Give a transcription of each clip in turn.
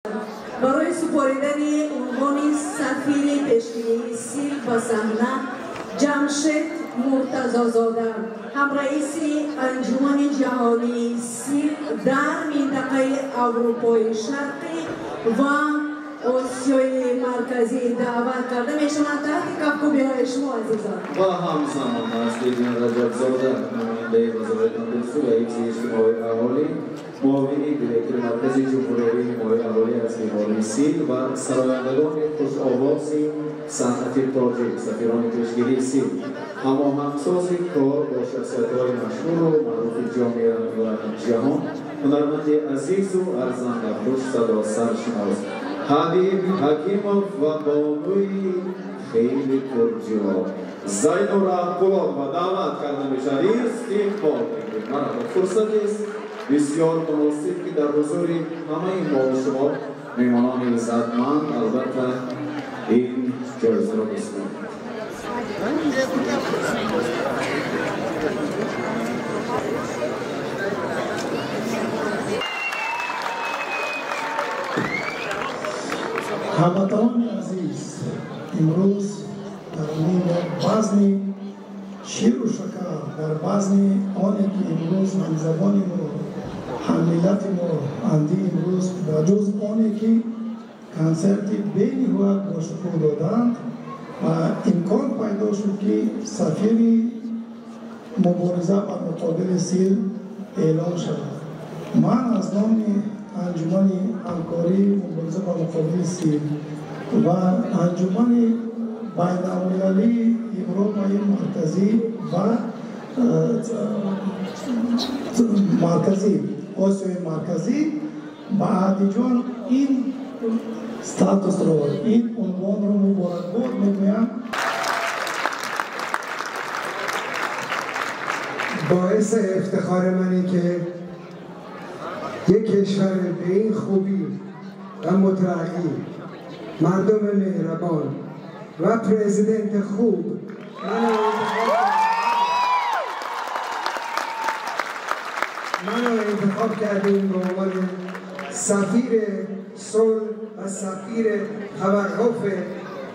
برای سپردن عنوان سفیر پیشگیری سیل و صحنه جمشید مرتضی‌زاده هم رئیس انجمن جهانی سیل در منطقه اروپای شرقی و آسیای مرکزی دعوت کرده میشوند تحت کفکوبی های شما عزیزان. و همزمان مسئولین رجب‌زاده نماینده وزارت اندوسو و رئیس اجتماعی اهالی معاونی دیرکتور مرکزی جمهوری حمایت اهالی از بیماری سیل و سرایندگان خوش آوازی صنعتی تاجیک سفیران پیشگیری سیل هماهنگسازی کار با شخصیت‌های مشهور و معروف جامعه و جهان هنرمند عزیز و ارزان افروش صدا سرشناس حبیب حکیموف و بانوی خیلی پرجلال زینورا قلاب و دعوت کرده میشوید استقبال کنید. مرحبا فرصتی است بسیار مناسب که در حضور همه ما و شما میهمانان عزتمند البته این جایزه را بسپاریم. هموطنان عزیز، امروز در وزن شیر و شکر در وزن آنی که امروز همزبان ما همملت ما اندی امروز در جز آنی که کنسرت بین‌المللی با شکوه دادند و امکان پیدا شد که سفیر مبارزه بر مقابل سیل اعلام شود. من از نام انجمن همکاری مبارزه با مقابل سیل و انجمن بین‌المللی اروپای مرکزی و آسیای مرکزی با عهدیجان این ستاتوس رو این عنوان رو مبارکباد میگویم. باعث افتخار منی که یک کشور به این خوبی و مترقی، مردم مهربان و پرزیدنت خوب منو انتخاب کردیم به عنوان سفیر صلح و سفیر توقف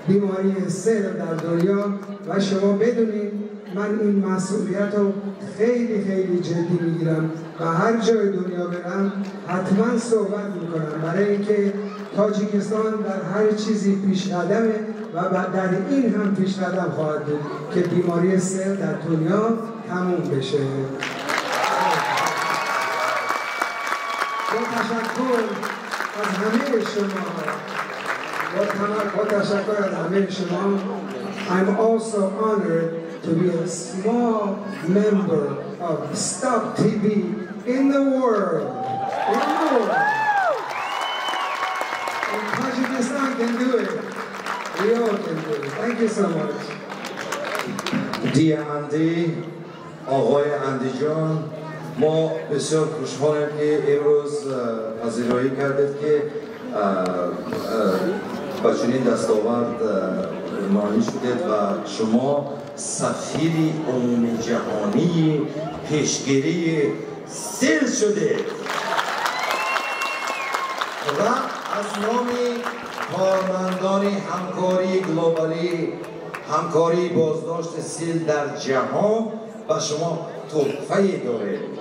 بیماری سیل در دنیا و شما بدونید من این مسئولیت رو خیلی جدی میگیرم و هر جای دنیا برم حتما صحبت میکنم برای اینکه تاجیکستان در هر چیزی پیش قدمه و در این هم پیش قدم خواهد بود که بیماری سیل در دنیا تموم بشه. با تشکر از همه شما I'm also honored to be a small member of Stop TB in the world. And Tajikistan can do it. We all can do it. Thank you so much. Dear Andy, آقای اندی جان، ما بسیار خوشحالیم که امروز پذیرایی کردید که با چنین دستاورد نائل شدید و شما سفیر عمومی جهانی پیشگیری سیل شدید و از نام کارمندان همکاری گلوبالی همکاری بازداشت سیل در جهان و شما تحفه‌ای دارید.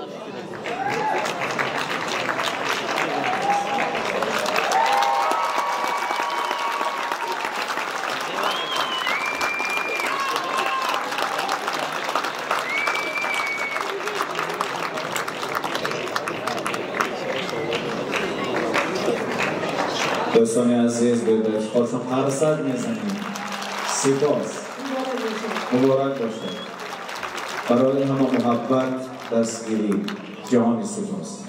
دوستان عزیز بدش خواستم هر صد میزنیم سپاس مبارک باشه برای همه محبت دستگیری جهانی سپاس.